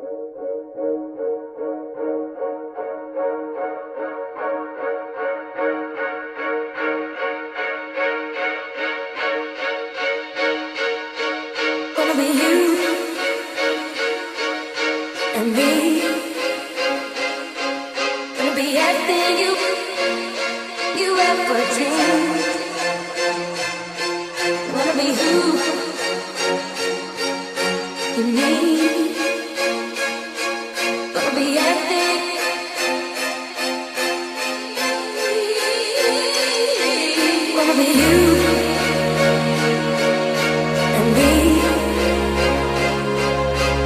Gonna be you and me. Gonna be everything you ever dreamed. Gonna be who you need. Gonna be everything. Gonna be you and me.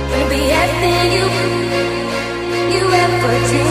Gonna be everything you ever dreamed.